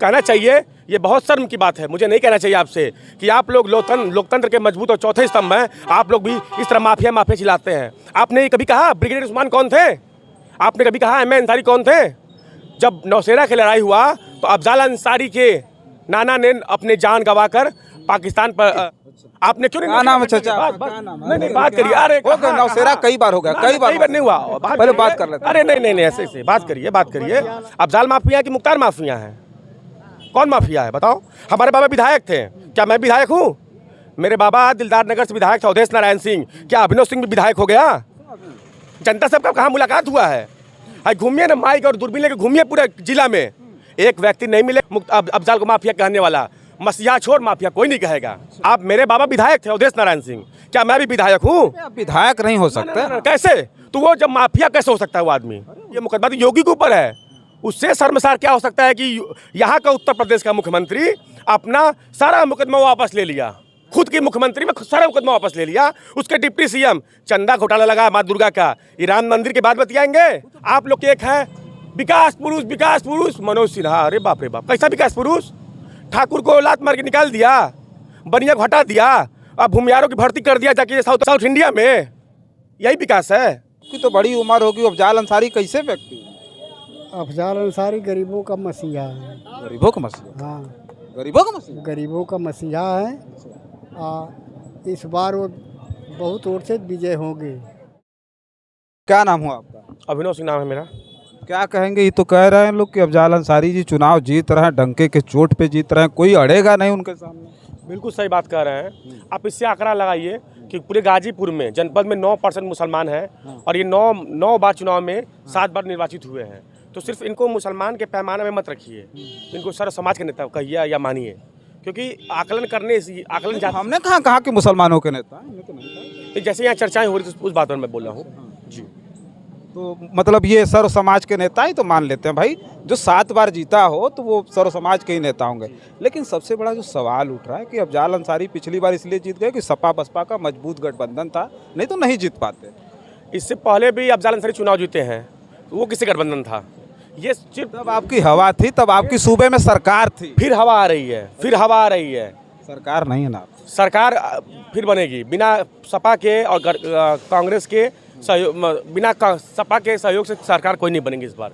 कहना चाहिए, ये बहुत शर्म की बात है। मुझे नहीं कहना चाहिए आपसे कि आप लोग लोकतंत्र के मजबूत और चौथे स्तंभ हैं, आप लोग भी इस तरह माफिया चिल्लाते हैं। आपने ये कभी कहा ब्रिगेडियर उस्मान कौन थे? आपने कभी कहा एम ए अंसारी कौन थे? जब नौशेरा की लड़ाई हुआ तो अफजाल अंसारी के नाना ने अपने जान गंवाकर पाकिस्तान पर आपने क्यों नहीं नाम चाचा नहीं बात करिए। अरे नौशेरा कई बार हो गया, कई बार नहीं हुआ। पहले बात कर लेते हैं। अरे नहीं ऐसे बात करिए। अफजाल माफिया की मुख्तार माफिया है? कौन माफिया है बताओ? हमारे बाबा विधायक थे, क्या मैं विधायक हूँ? मेरे बाबा दिलदार नगर से विधायक थे अवधेश नारायण सिंह, क्या अभिनव सिंह भी विधायक हो गया? जनता सबका कहाँ मुलाकात हुआ है? घूमिए ना माइक और दूरबीन लेके घूमिए पूरे जिला में, एक व्यक्ति नहीं मिले अफजाल को माफिया कहने वाला। मसीहा छोड़ माफिया कोई नहीं कहेगा। आप मेरे बाबा विधायक थे अवधेश नारायण सिंह, क्या मैं भी विधायक हूँ? विधायक नहीं हो सकते कैसे? तो वो जब माफिया कैसे हो सकता है वो आदमी? ये मुकदमा तो योगी के ऊपर है। उससे शर्मसार क्या हो सकता है कि यहाँ का उत्तर प्रदेश का मुख्यमंत्री अपना सारा मुकदमा वापस ले लिया, खुद की मुख्यमंत्री में सारा मुकदमा वापस ले लिया। उसके डिप्टी सीएम चंदा घोटाला लगा माँ दुर्गा का, ये राम मंदिर के बाद बतियाएंगे। आप लोग के एक है विकास पुरुष मनोज सिन्हा। अरे बाप रे बाप, कैसा विकास पुरुष? ठाकुर को लात मार के निकाल दिया, बनिया को हटा दिया, अब भूमियारों की भर्ती कर दिया जाके साउथ इंडिया में। यही विकास है? की तो बड़ी उम्र होगी। अफजाल अंसारी कैसे व्यक्ति है? अफजाल अंसारी गरीबों का मसीहा है। गरीबों का मसीहा? हाँ, गरीबों का मसीहा है। इस बार वो बहुत ओर से विजय होंगे। क्या नाम हुआ आपका? अभिनव सिंह नाम है मेरा। क्या कहेंगे? ये तो कह रहे हैं लोग कि अफजाल अंसारी जी चुनाव जीत रहे हैं, डंके के चोट पे जीत रहे हैं, कोई अड़ेगा नहीं उनके सामने। बिल्कुल सही बात कह रहे हैं आप। इससे आंकड़ा लगाइए कि पूरे गाजीपुर में जनपद में 9% मुसलमान हैं और ये 9 बार चुनाव में 7 बार निर्वाचित हुए हैं। तो सिर्फ इनको मुसलमान के पैमाने में मत रखिए, इनको सारा समाज के नेता कहिए या मानिए, क्योंकि आकलन हमने कहा कि मुसलमानों के नेता तो जैसे यहाँ चर्चाएं हो रही थी उस बात पर मैं बोल रहा हूँ जी। तो मतलब ये सर्व समाज के नेता ही तो मान लेते हैं भाई, जो 7 बार जीता हो तो वो सर्व समाज के ही नेता होंगे। लेकिन सबसे बड़ा जो सवाल उठ रहा है कि अफजाल अंसारी पिछली बार इसलिए जीत गए कि सपा बसपा का मजबूत गठबंधन था, नहीं तो नहीं जीत पाते। इससे पहले भी अफजाल अंसारी चुनाव जीते हैं, तो वो किसी गठबंधन था? ये सिर्फ तब आपकी हवा थी, तब आपकी सूबे में सरकार थी। फिर हवा आ रही है। सरकार नहीं है ना? सरकार फिर बनेगी बिना सपा के और कांग्रेस के सहयोग, बिना सपा के सहयोग से सरकार कोई नहीं बनेगी इस बार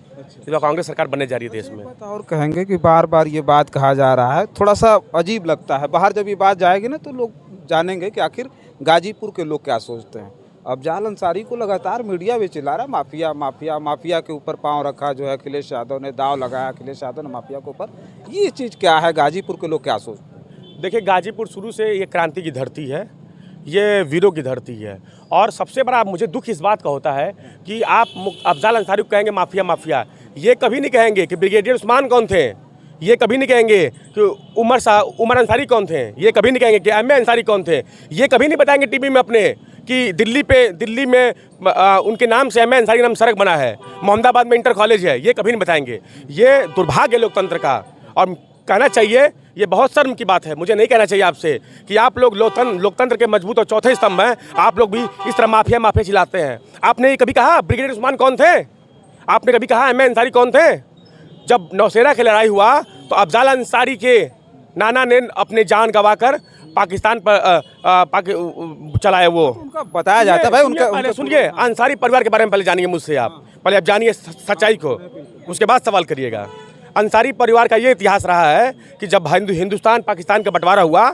कांग्रेस सरकार बनने जा रही है देश में। और कहेंगे कि बार बार ये बात कहा जा रहा है, थोड़ा सा अजीब लगता है। बाहर जब ये बात जाएगी ना तो लोग जानेंगे कि आखिर गाजीपुर के लोग क्या सोचते हैं। अफजाल अंसारी को लगातार मीडिया भी चिल्ला रहा है माफिया के ऊपर पांव रखा जो है अखिलेश यादव ने, दाव लगाया अखिलेश यादव ने माफिया के ऊपर। ये चीज़ क्या है? गाजीपुर के लोग क्या सोचते हैं? देखिए, गाजीपुर शुरू से ये क्रांति की धरती है, ये वीरों की धरती है। और सबसे बड़ा मुझे दुख इस बात का होता है कि आप अफजाल अंसारी को कहेंगे माफिया, ये कभी नहीं कहेंगे कि ब्रिगेडियर उस्मान कौन थे, ये कभी नहीं कहेंगे कि उमर अंसारी कौन थे, ये कभी नहीं कहेंगे कि एम ए अंसारी कौन थे, ये कभी नहीं बताएंगे टीवी में अपने कि दिल्ली में उनके नाम से एम ए अंसारी नाम सड़क बना है, मोहम्मदाबाद में इंटर कॉलेज है, ये कभी नहीं बताएंगे। ये दुर्भाग्य लोकतंत्र का। और कहना चाहिए, ये बहुत शर्म की बात है। मुझे नहीं कहना चाहिए आपसे कि आप लोग लोकतंत्र के मजबूत और चौथे स्तंभ हैं, आप लोग भी इस तरह माफिया चिल्लाते हैं। आपने ये कभी कहा ब्रिगेडियर उस्मान कौन थे? आपने कभी कहा एम ए अंसारी कौन थे? जब नौशेरा की लड़ाई हुआ तो अफजाल अंसारी के नाना ने अपने जान गंवाकर पाकिस्तान पर चलाया। वो उनका बताया जाता है भाई। पहले सुनिए, अंसारी परिवार के बारे में पहले जानिए मुझसे आप, पहले आप जानिए सच्चाई को, उसके बाद सवाल करिएगा। अंसारी परिवार का ये इतिहास रहा है कि जब हिंदुस्तान पाकिस्तान का बंटवारा हुआ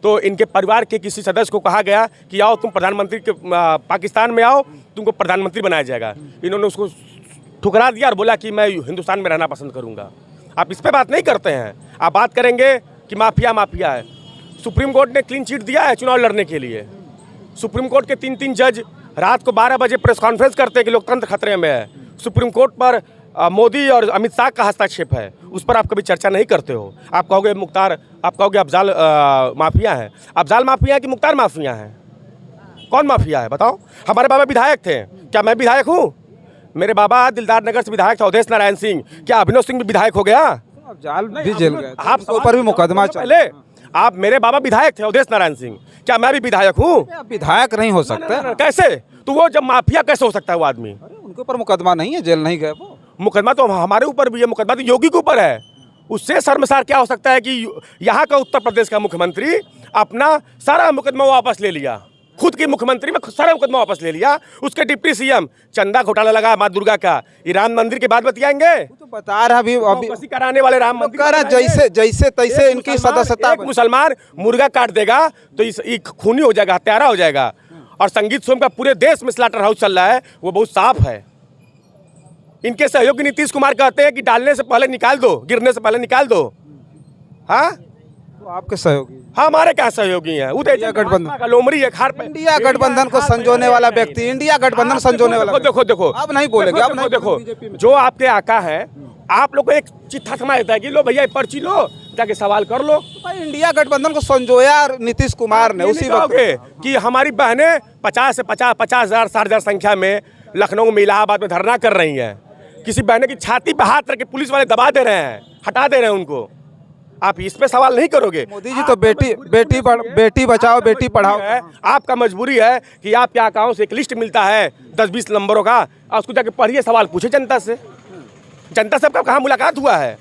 तो इनके परिवार के किसी सदस्य को कहा गया कि आओ तुम प्रधानमंत्री के पाकिस्तान में आओ, तुमको प्रधानमंत्री बनाया जाएगा। इन्होंने उसको ठुकरा दिया और बोला कि मैं हिंदुस्तान में रहना पसंद करूँगा। आप इस पर बात नहीं करते हैं, आप बात करेंगे कि माफिया है। सुप्रीम कोर्ट ने क्लीन चिट दिया है चुनाव लड़ने के लिए। सुप्रीम कोर्ट के 3 जज रात को 12 बजे प्रेस कॉन्फ्रेंस करते हैं कि लोकतंत्र खतरे में है। सुप्रीम कोर्ट पर मोदी और अमित शाह का हस्तक्षेप है, उस पर आप कभी चर्चा नहीं करते हो। आप कहोगे अफजाल माफिया है। अफजाल माफिया की मुख्तार माफिया है? कौन माफिया है बताओ? हमारे बाबा विधायक थे, क्या मैं विधायक हूँ? मेरे बाबा दिलदार नगर से विधायक थे अवधेश नारायण सिंह, क्या अभिनव सिंह भी विधायक हो गया? अफजाल भी जेल गए, आपके ऊपर भी मुकदमा पहले। आप मेरे बाबा विधायक थे अवधेश नारायण सिंह, क्या मैं भी विधायक हूँ? विधायक नहीं हो सकते कैसे? तो वो जब माफिया कैसे हो सकता है वो आदमी? उनके ऊपर मुकदमा नहीं है, जेल नहीं गए वो। मुकदमा तो हमारे ऊपर भी है, मुकदमा तो योगी के ऊपर है। उससे शर्मसार क्या हो सकता है कि यहाँ का उत्तर प्रदेश का मुख्यमंत्री अपना सारा मुकदमा वापस ले लिया, खुद की मुख्यमंत्री में सारा मुकदमा वापस ले लिया। उसके डिप्टी सीएम चंदा घोटाला लगा माँ दुर्गा का, ये राम मंदिर के बाद बतियाएंगे। तो बता रहा अभी वापसी कराने वाले राम मंदिर कह रहा जैसे जैसे तैसे इनकी सदस्यता एक मुसलमान मुर्गा काट देगा तो ये खूनी हो जाएगा, हत्यारा हो जाएगा। और संगीत सोम का पूरे देश में स्लाटर हाउस चल रहा है, वो बहुत साफ है। इनके सहयोगी नीतीश कुमार कहते हैं कि डालने से पहले निकाल दो, गिरने से पहले निकाल दो। हाँ, तो आपके सहयोगी हमारे क्या सहयोगी हैं? इंडिया गठबंधन का लोमड़ी है, खार पे इंडिया गठबंधन को संजोने वाला व्यक्ति, इंडिया गठबंधन संजोने वाला देखो देखो आप नहीं बोलेंगे, आप नहीं देखो बीजेपी में। जो आपके आका है, आप लोग को एक चिट्ठा थमा देता है कि लो भैया ये पर्ची लो, जाके सवाल कर लो। भाई इंडिया गठबंधन को संजोया नीतीश कुमार ने उसी वक्त कि हमारी बहनें 50 से 50,000 60,000 संख्या में लखनऊ में, इलाहाबाद में धरना कर रही हैं। किसी बहने की छाती पे हाथ रख के पुलिस वाले दबा दे रहे हैं, हटा दे रहे हैं उनको। आप इस पे सवाल नहीं करोगे। मोदी जी तो बेटी बचाओ बेटी पढ़ाओ है, आपका मजबूरी है कि आपके आकाओं से एक लिस्ट मिलता है 10-20 नंबरों का, और उसको जाके पढ़िए, सवाल पूछे जनता से। जनता से आपका कहाँ मुलाकात हुआ है?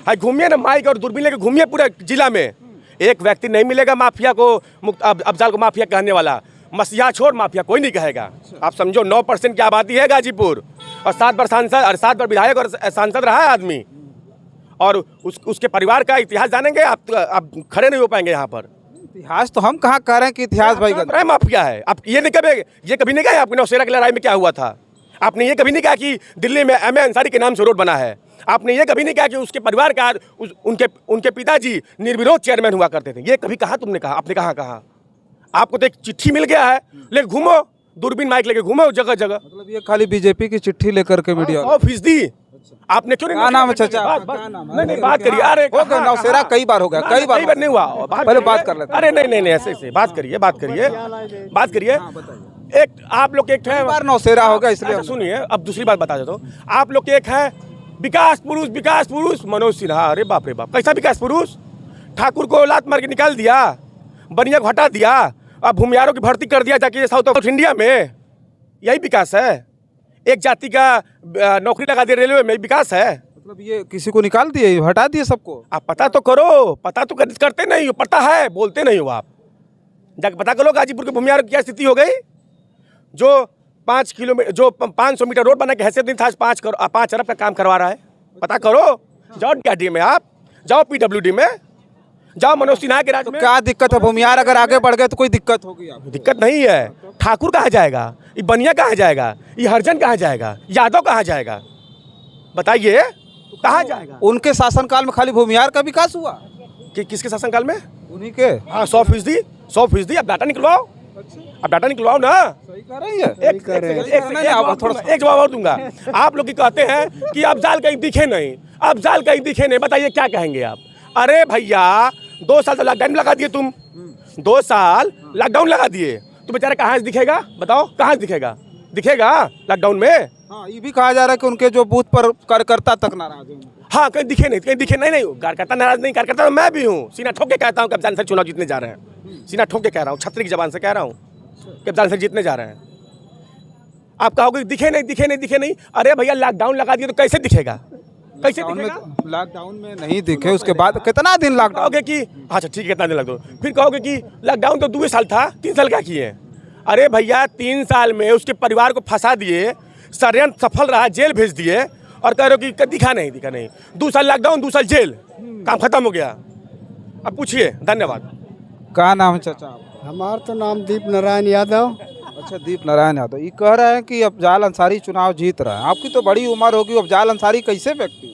हाई घूमिए ना, माइक और दूरबीन लेके घूमिए पूरे जिला में, एक व्यक्ति नहीं मिलेगा माफिया को, अफजाल को माफिया कहने वाला। मसीहा छोड़ माफिया कोई नहीं कहेगा। आप समझो 9% की आबादी है गाजीपुर, और 7 बार सांसद और 7 बार विधायक और सांसद रहा है आदमी, और उसके परिवार का इतिहास जानेंगे आप खड़े नहीं हो पाएंगे यहाँ पर। इतिहास तो हम कहाँ कह रहे हैं कि इतिहास भाई राय माफिया है। आप ये कभी नहीं कहा आपने नौशेरा की लड़ाई में क्या हुआ था? आपने ये कभी नहीं कहा कि दिल्ली में एम.ए. अंसारी के नाम से रोड बना है? आपने ये कभी नहीं कहा कि उसके परिवार का उनके पिताजी निर्विरोध चेयरमैन हुआ करते थे? ये कभी कहा तुमने? कहा आपने कहा? आपको तो एक चिट्ठी मिल गया है, लेकिन घूमो दूरबीन माइक लेके घूमो जगह जगह। मतलब ये खाली बीजेपी की चिट्ठी लेकर के मीडिया 100% आपने क्यों क्या नाम है चाचा? नहीं बात करिए। अरे नौशेरा कई बार हो गया, कई बार नहीं हुआ, पहले बात कर लेते। अरे नहीं ऐसे बात करिए। एक आप लोग एक है बार नौशेरा हो गया, इसलिए सुनिए। अब दूसरी बात बता देता हूँ। आप लोग के एक है विकास पुरुष मनोज सिन्हा। अरे बाप रे बाप, कैसा विकास पुरुष? ठाकुर को लात मार के निकाल दिया, बनिया को हटा दिया, अब भूमियारों की भर्ती कर दिया जाके साउथ इंडिया में। यही विकास है? एक जाति का नौकरी लगा दिया रेलवे में, विकास है? मतलब ये किसी को निकाल दिए, हटा दिए सबको? आप पता तो करो, पता तो करते नहीं हो, पता है बोलते नहीं हो आप। जाके पता करो गाजीपुर के भूमियारों की क्या स्थिति हो गई। जो 500 मीटर रोड बना के हैसियत नहीं था, आज 5 अरब का काम करवा रहा है। पता करो, जाओ डीआरडी में, आप जाओ पीडब्ल्यूडी में, जाओ मनोज सिन्हा के राज्य में। क्या दिक्कत है? भूमियार अगर आगे बढ़ गए तो कोई दिक्कत होगी आपको? दिक्कत नहीं है। ठाकुर कहाँ जाएगा? ये बनिया कहाँ जाएगा? ये हरिजन कहाँ जाएगा? यादव कहाँ जाएगा? बताइए, कहाँ जाएगा? उनके शासनकाल में खाली भूमियार का विकास हुआ? किसके शासनकाल में? उन्हीं के। हाँ 100%। अब डाटा निकलवाओ, अब डाटा निकलवाओ ना। सही कह रहे हैं। एक जवाब और दूंगा। आप लोग कहते हैं कि अफजाल कहीं दिखे नहीं, बताइए क्या कहेंगे आप? अरे भैया 2 साल तो लॉकडाउन लगा दिए तुम, 2 साल लॉकडाउन लगा दिए, तो बेचारा कहाँ से दिखेगा? बताओ कहाँ से दिखेगा लॉकडाउन में? हाँ, ये भी कहा जा रहा है कि उनके जो बूथ पर कार्यकर्ता तक नाराज हैं। हाँ, कहीं दिखे नहीं। कार्यकर्ता नाराज नहीं, कार्यकर्ता तो मैं भी हूँ। सीना ठोक के कहता हूँ कि अफजाल सर चुनाव जीतने जा रहे हैं। सीना ठोक के कह रहा हूँ, छतरी की जबान से कह रहा हूँ कि अफजाल सर जीतने जा रहे हैं। आप कहोगे दिखे नहीं। अरे भैया लॉकडाउन लगा दिए तो कैसे दिखेगा? लॉकडाउन में नहीं दिखे, उसके बाद कितना दिन लॉकडाउन? कहोगे कि अच्छा ठीक है कितना दिन लॉकडाउन, फिर कहोगे कि लॉकडाउन तो 2 साल था, 3 साल क्या किए? अरे भैया 3 साल में उसके परिवार को फंसा दिए, षड्यंत्र सफल रहा, जेल भेज दिए, और कह रहे हो कि दिखा नहीं। 2 साल लॉकडाउन, 2 साल जेल, काम खत्म हो गया। अब पूछिए। धन्यवाद। क्या नाम है चाचा? हमारा तो नाम दीप नारायण यादव। अच्छा, दीप नारायण यादव। ये कह रहे हैं कि अफजाल अंसारी चुनाव जीत रहा है। आपकी तो बड़ी उम्र होगी, अफजाल अंसारी कैसे व्यक्ति?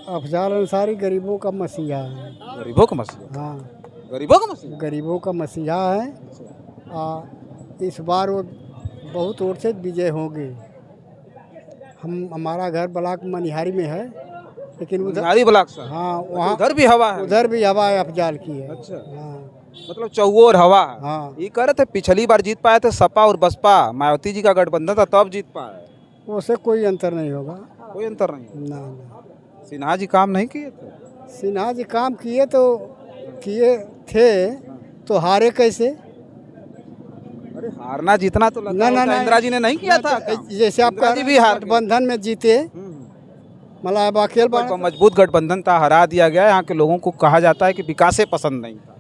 अफजाल अंसारी गरीबों का मसीहा है। गरीबों का मसीहा? हाँ, गरीबों का मसीहा है। इस बार वो बहुत वोट से विजय होंगे। हमारा घर ब्लॉक मनिहारी में है, लेकिन उधर ब्लॉक से, हाँ वहाँ उधर भी हवा है अफजाल की है। अच्छा, हाँ, मतलब चौओर हवा है। हाँ। ये कह रहे थे पिछली बार जीत पाए थे सपा और बसपा, मायावती जी का गठबंधन था, तब जीत पाए। उससे कोई अंतर नहीं होगा। कोई अंतर नहीं? ना। सिन्हा जी काम नहीं किए थे? सिन्हा जी काम किए थे तो हारे कैसे? अरे हारना जीतना तो लगता ना, इंदिरा जी ने नहीं किया था। जैसे आपका गठबंधन में जीते, मतलब अब अकेले कोई मजबूत गठबंधन था, हरा दिया गया। यहाँ के लोगों को कहा जाता है कि विकास पसंद नहीं था,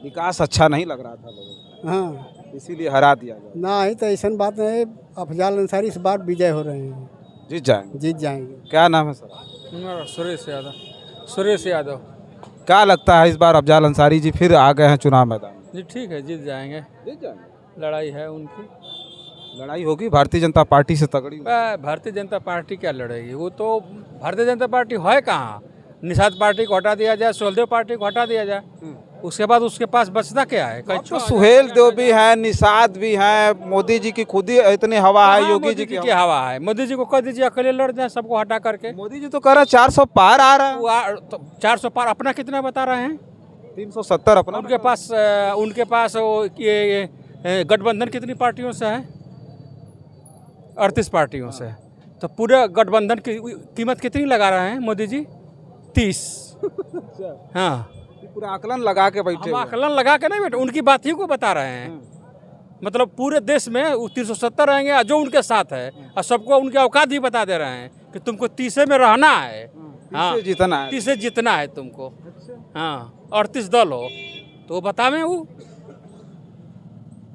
विकास अच्छा नहीं लग रहा था लोगों को, हाँ इसीलिए हरा दिया गया। ना ही तो ऐसा बात नहीं, अफजाल अंसारी इस बार विजय हो रहे हैं, जीत जाएंगे। जीत जाएंगे। क्या नाम है सर? मेरा सुरेश यादव। सुरेश यादव क्या लगता है इस बार अफजाल अंसारी जी फिर आ गए हैं चुनाव मैदान में? जी ठीक है, जीत जाएंगे। जीत जाएंगे। लड़ाई है उनकी। लड़ाई होगी भारतीय जनता पार्टी से तगड़ी। भारतीय जनता पार्टी क्या लड़ेगी? वो तो भारतीय जनता पार्टी है कहाँ? निषाद पार्टी को हटा दिया जाए, सोलदेव पार्टी को हटा दिया जाए, उसके बाद उसके पास बचता क्या है? तो सुहेल देव भी हैं, निषाद भी हैं, मोदी जी की खुद ही इतनी हवा है, योगी जी की हवा है। मोदी जी को कह दीजिए अकेले लड़ जाए सबको हटा करके। मोदी जी तो कह रहे हैं 400 पार आ रहा है। तो 400 पार अपना कितना बता रहे हैं? 370 अपना। उनके पास वो ये गठबंधन कितनी पार्टियों से है? 38 पार्टियों से। तो पूरे गठबंधन की कीमत कितनी लगा रहे हैं मोदी जी? 30। हाँ, पूरा आकलन लगा के बैठे हम आकलन लगा के नहीं बैठे, उनकी बात ही को बता रहे हैं। मतलब पूरे देश में 370 रहेंगे जो उनके साथ है, और सबको उनके औकात भी बता दे रहे हैं कि तुमको 30 में रहना है। हाँ, जीतना है, 30 से जीतना है तुमको। हाँ, 38 दल हो तो वो बतावे वो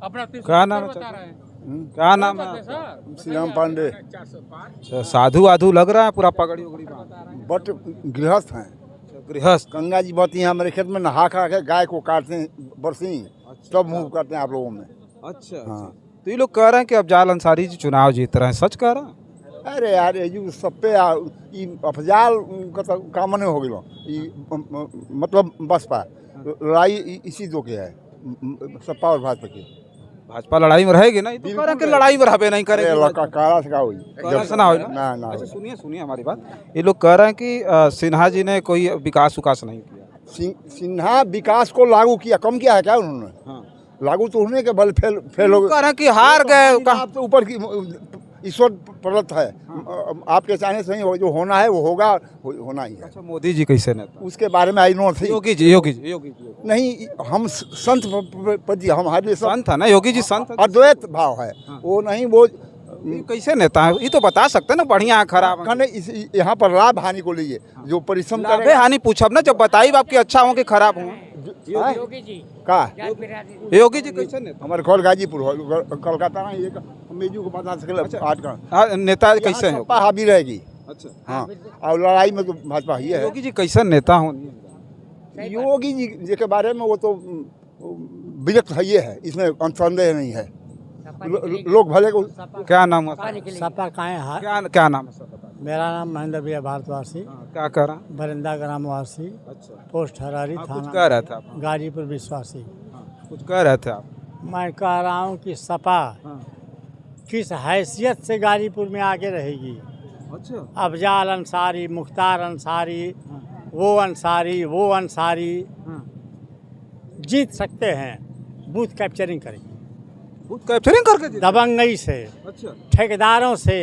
अपना 30 क्या नाम है? बता रहे हैं। क्या नाम है? श्री राम पांडे। अच्छा, साधु आधु लग रहा है, पूरा पगड़ी उगड़ी बांध। बट गृहस्थ हैं। गृहस्थ। गंगा जी बहती हैं हमारे खेत में, नहा खा के गाय को काटते हैं बरसी, तब मुंह करते हैं आप लोगों में। अच्छा, हाँ। तो ये लोग कह रहे हैं कि अफजाल अंसारी जी चुनाव जीत रहे हैं, सच कह रहे हैं? अरे यार ये सब पे अफजाल का तो कामने हो गया, मतलब बसपा लड़ाई इसी दो के है, सपा और भाजपा की। भाजपा लड़ाई में रहेगी ना, ये तो कह रहे हैं कि लड़ाई में रहबे नहीं करेगी। काला से का हुई ना हो ना ना। अच्छा, सुनिए हमारी बात। ये लोग कह रहे हैं कि सिन्हा जी ने कोई विकास नहीं किया। सिन्हा विकास को लागू किया, कम किया है क्या उन्होंने? हाँ। लागू तो होने के बल फेल हो गए। कह रहे हैं कि हार गए। आप तो ऊपर की ईश्वर प्रदत्त है। हाँ। आपके चाहने से नहीं, जो होना है वो होगा, होना ही है। अच्छा, मोदी जी कैसे नेता? उसके बारे में आई नो थी। योगी जी नहीं, हम संत पद, हम हमारे संत है ना, योगी जी संत। अद्वैत भाव है। हाँ। वो नहीं, वो कैसे नेता है ये तो बता सकते हैं ना, बढ़िया है खराब है। यहाँ पर लाभ हानि को लीजिए, जो परिश्रम करे हानि पूछब ना, जब बताइए आपकी अच्छा हो कि खराब हो। योगी जी का योगी जी कैसे नेता? हमारे घर गाजीपुर कोलकाता में, ये मेजू को बता सके आज का नेता कैसे है? हावी रहेगी। अच्छा, हाँ, और लड़ाई में तो भाजपा ही है। योगी जी कैसे नेता हो? योगी जी के बारे में वो तो विरक्त है, ये है, इसमें संदेह नहीं है। लोग भले को। क्या नाम है? सपा काहे क्या नाम है सर? मेरा नाम महेंद्र भैया भारतवासी, क्या कर रहा? बरिंदा ग्रामवासी, अच्छा, पोस्ट हरारी कुछ थाना कह रहे थे आप? गाजीपुर विश्वासी। कुछ कह रहे थे आप? मैं कह रहा हूँ कि सपा किस हैसियत से गाजीपुर में आगे रहेगी। अच्छा, अफजाल अंसारी, मुख्तार अंसारी, वो अंसारी जीत सकते हैं, बूथ कैप्चरिंग करेंगे, बूथ कैप्चरिंग करके जीते? दबंगई से, अच्छा, ठेकेदारों से,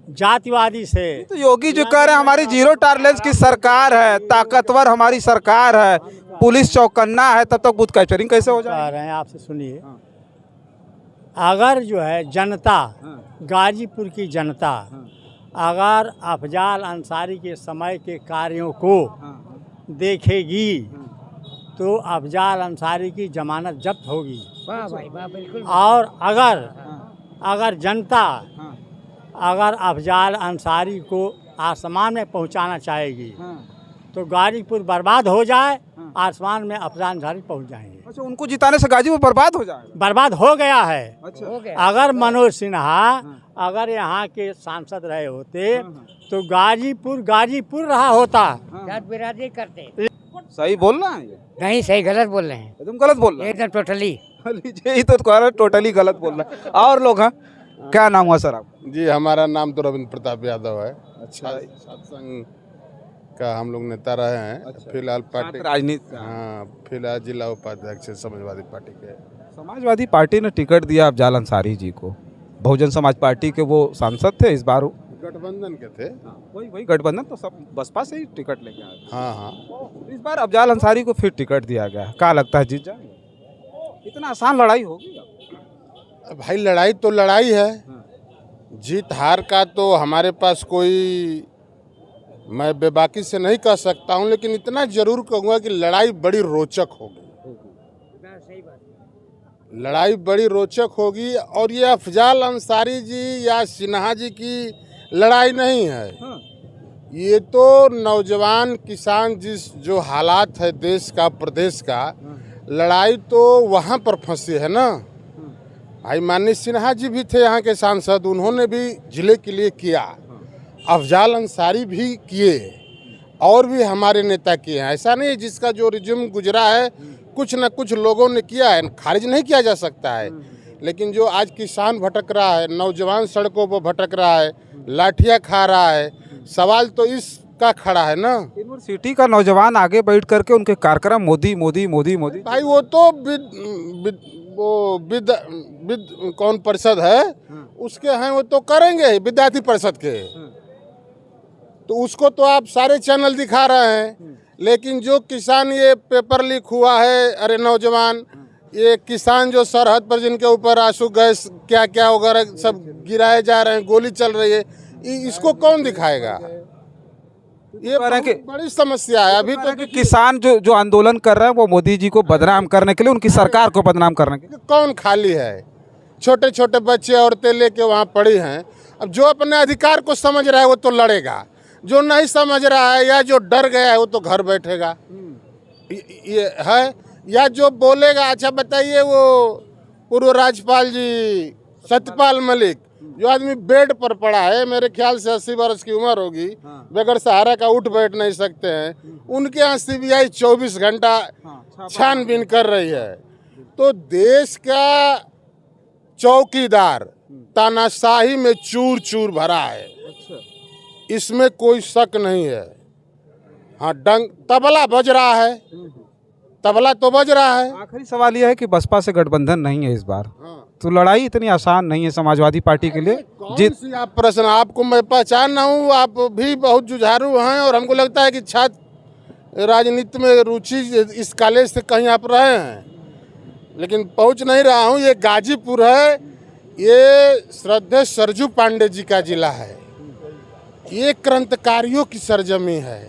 जातिवादी से। तो योगी जो कह रहे हैं हमारी जीरो टॉलरेंस की सरकार है, ताकतवर हमारी सरकार है, पुलिस चौकन्ना है, तब तक बूथ कैप्चरिंग कैसे हो जाए? कह रहे हैं आपसे, सुनिए, अगर जो है जनता, गाजीपुर की जनता अगर अफजाल अंसारी के समय के कार्यों को देखेगी तो अफजाल अंसारी की जमानत जब्त होगी। वाह भाई वाह, बिल्कुल। और अगर जनता अगर अफजाल अंसारी को आसमान में पहुंचाना चाहेगी तो गाजीपुर बर्बाद हो जाए, आसमान में अफजाल अंसारी पहुंच जाएंगे। अच्छा, उनको जिताने से गाजीपुर बर्बाद हो जाएगा? बर्बाद हो गया है। अच्छा, हो गया। अगर मनोज सिन्हा अगर यहाँ के सांसद रहे होते तो गाजीपुर रहा होता। जात बिरादरी करते सही बोलना है ये? नहीं, सही गलत बोल रहे हैं, एकदम गलत बोल रहे एकदम टोटली। यही तो कह रहे हैं, टोटली गलत बोल रहा है। और लोग हैं? क्या नाम हुआ सर आप? जी, हमारा नाम तो रविंद्र प्रताप यादव है। अच्छा, सत्संग का हम लोग नेता रहे हैं। अच्छा, फिलहाल पार्टी राजनीति। हाँ, फिलहाल जिला उपाध्यक्ष है समाजवादी पार्टी के। समाजवादी पार्टी ने टिकट दिया अफजाल अंसारी जी को। बहुजन समाज पार्टी के वो सांसद थे, इस बार गठबंधन के थे। वही गठबंधन तो सब बसपा से ही टिकट लेके आए। हाँ हाँ, इस बार अफजाल अंसारी को फिर टिकट दिया गया, क्या लगता है जीत जाएंगे? इतना आसान लड़ाई होगी? भाई लड़ाई तो लड़ाई है, जीत हार का तो हमारे पास कोई, मैं बेबाकी से नहीं कह सकता हूं, लेकिन इतना जरूर कहूँगा कि लड़ाई बड़ी रोचक होगी। लड़ाई बड़ी रोचक होगी। और ये अफजाल अंसारी जी या सिन्हा जी की लड़ाई नहीं है। ये तो नौजवान किसान जो हालात है देश का, प्रदेश का, लड़ाई तो वहाँ पर फंसे है ना। भाई माननीय सिन्हा जी भी थे यहाँ के सांसद, उन्होंने भी जिले के लिए किया। अफजाल अंसारी भी किए और भी हमारे नेता किए हैं। ऐसा नहीं जिसका जो रिज्यूम गुजरा है कुछ न कुछ लोगों ने किया है, खारिज नहीं किया जा सकता है। लेकिन जो आज किसान भटक रहा है, नौजवान सड़कों पर भटक रहा है, लाठियाँ खा रहा है, सवाल तो इसका खड़ा है ना। यूनिवर्सिटी का नौजवान आगे बैठ करके उनके कार्यक्रम मोदी मोदी मोदी मोदी। भाई वो तो कौन परिषद है उसके हैं, वो तो करेंगे विद्यार्थी परिषद के। तो उसको तो आप सारे चैनल दिखा रहे हैं। लेकिन जो किसान ये पेपर लीक हुआ है, अरे नौजवान ये किसान जो सरहद पर जिनके ऊपर आंसू गैस क्या क्या वगैरह सब गिराए जा रहे हैं, गोली चल रही है, इसको कौन दिखाएगा? ये बड़ी समस्या है। अभी तो किसान जो आंदोलन कर रहे हैं वो मोदी जी को बदनाम करने के लिए, उनकी सरकार को बदनाम करने के लिए। कौन खाली है? छोटे छोटे बच्चे औरतें लेके वहाँ पड़ी हैं। अब जो अपने अधिकार को समझ रहा है वो तो लड़ेगा, जो नहीं समझ रहा है या जो डर गया है वो तो घर बैठेगा। ये है। या जो बोलेगा, अच्छा बताइए वो पूर्व राज्यपाल जी सत्यपाल मलिक, जो आदमी बेड पर पड़ा है, मेरे ख्याल से 80 वर्ष की उम्र होगी, बगैर सहारा का उठ बैठ नहीं सकते हैं, उनके यहाँ CBI 24 घंटा छानबीन कर रही है। तो देश का चौकीदार तानाशाही में चूर चूर भरा है, इसमें कोई शक नहीं है। हाँ, तबला बज रहा है, तबला तो बज रहा है। आखिरी सवाल यह है कि बसपा से गठबंधन नहीं है इस बार, तो लड़ाई इतनी आसान नहीं है समाजवादी पार्टी के लिए। कौन सी आप प्रश्न, आपको मैं पहचान रहा हूँ, आप भी बहुत जुझारू हैं और हमको लगता है कि छात्र राजनीति में रुचि इस कॉलेज से कहीं आप रहे हैं, लेकिन पहुँच नहीं रहा हूँ। ये गाजीपुर है, ये श्रद्धेय सरजू पांडे जी का जिला है, ये क्रांतिकारियों की सरजमी है।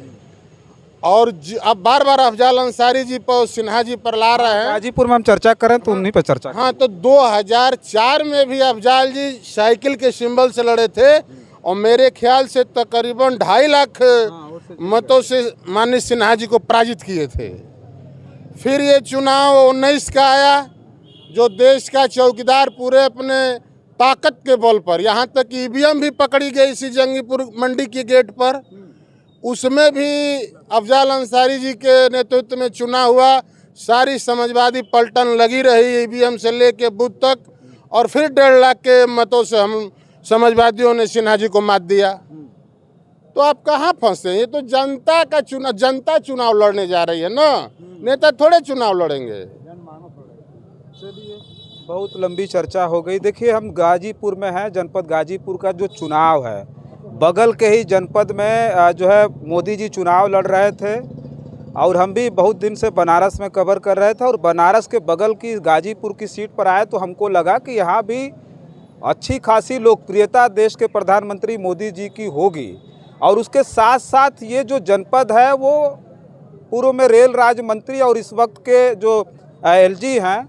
और अब बार बार अफजाल अंसारी जी पर, सिन्हा जी पर ला रहे हैं। गाजीपुर में हम चर्चा करें तो उन्हीं पर चर्चा। हाँ, तो 2004 में भी अफजाल जी साइकिल के सिंबल से लड़े थे और मेरे ख्याल से तकरीबन 2.5 लाख मतों से माननीय सिन्हा जी को पराजित किए थे। फिर ये चुनाव 19 का आया, जो देश का चौकीदार पूरे अपने ताकत के बल पर, यहाँ तक EVM भी पकड़ी गई इसी जंगीपुर मंडी के गेट पर, उसमें भी अफजाल अंसारी जी के नेतृत्व में चुनाव हुआ। सारी समाजवादी पलटन लगी रही EVM से लेके बूथ तक, और फिर 1.5 लाख के मतों से हम समाजवादियों ने सिन्हा जी को मात दिया। तो आप कहाँ फंसे? ये तो जनता का चुनाव, जनता चुनाव लड़ने जा रही है ना, नेता थोड़े चुनाव लड़ेंगे। बहुत लंबी चर्चा हो गई। देखिए, हम गाजीपुर में हैं, जनपद गाजीपुर का जो चुनाव है, बगल के ही जनपद में जो है मोदी जी चुनाव लड़ रहे थे, और हम भी बहुत दिन से बनारस में कवर कर रहे थे, और बनारस के बगल की गाजीपुर की सीट पर आए तो हमको लगा कि यहाँ भी अच्छी खासी लोकप्रियता देश के प्रधानमंत्री मोदी जी की होगी। और उसके साथ साथ ये जो जनपद है वो पूर्व में रेल राज्य मंत्री और इस वक्त के जो LG हैं,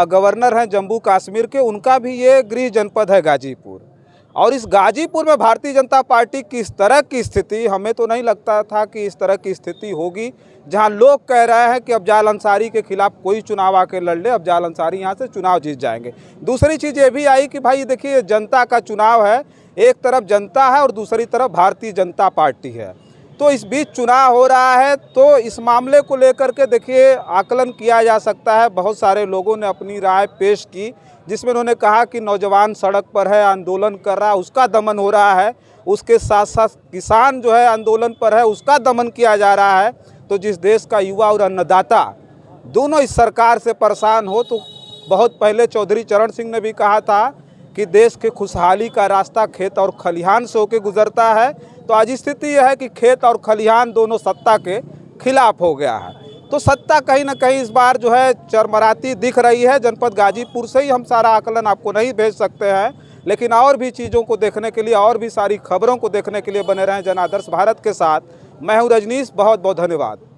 गवर्नर हैं जम्मू कश्मीर के, उनका भी ये गृह जनपद है गाजीपुर। और इस गाजीपुर में भारतीय जनता पार्टी की इस तरह की स्थिति, हमें तो नहीं लगता था कि इस तरह की स्थिति होगी, जहां लोग कह रहे हैं कि अफजाल अंसारी के खिलाफ कोई चुनाव आके लड़ ले, अफजाल अंसारी यहां से चुनाव जीत जाएंगे। दूसरी चीज़ ये भी आई कि भाई देखिए, जनता का चुनाव है, एक तरफ जनता है और दूसरी तरफ भारतीय जनता पार्टी है, तो इस बीच चुनाव हो रहा है। तो इस मामले को लेकर के देखिए आकलन किया जा सकता है। बहुत सारे लोगों ने अपनी राय पेश की, जिसमें उन्होंने कहा कि नौजवान सड़क पर है, आंदोलन कर रहा है, उसका दमन हो रहा है, उसके साथ साथ किसान जो है आंदोलन पर है, उसका दमन किया जा रहा है। तो जिस देश का युवा और अन्नदाता दोनों इस सरकार से परेशान हो, तो बहुत पहले चौधरी चरण सिंह ने भी कहा था कि देश के खुशहाली का रास्ता खेत और खलिहान से होकर गुजरता है। तो आज स्थिति यह है कि खेत और खलिहान दोनों सत्ता के खिलाफ हो गया है। तो सत्ता कहीं ना कहीं इस बार जो है चरमराती दिख रही है। जनपद गाजीपुर से ही हम सारा आकलन आपको नहीं भेज सकते हैं, लेकिन और भी चीज़ों को देखने के लिए, और भी सारी खबरों को देखने के लिए बने रहें जनादर्श भारत के साथ। मैं हूँ रजनीश, बहुत बहुत धन्यवाद।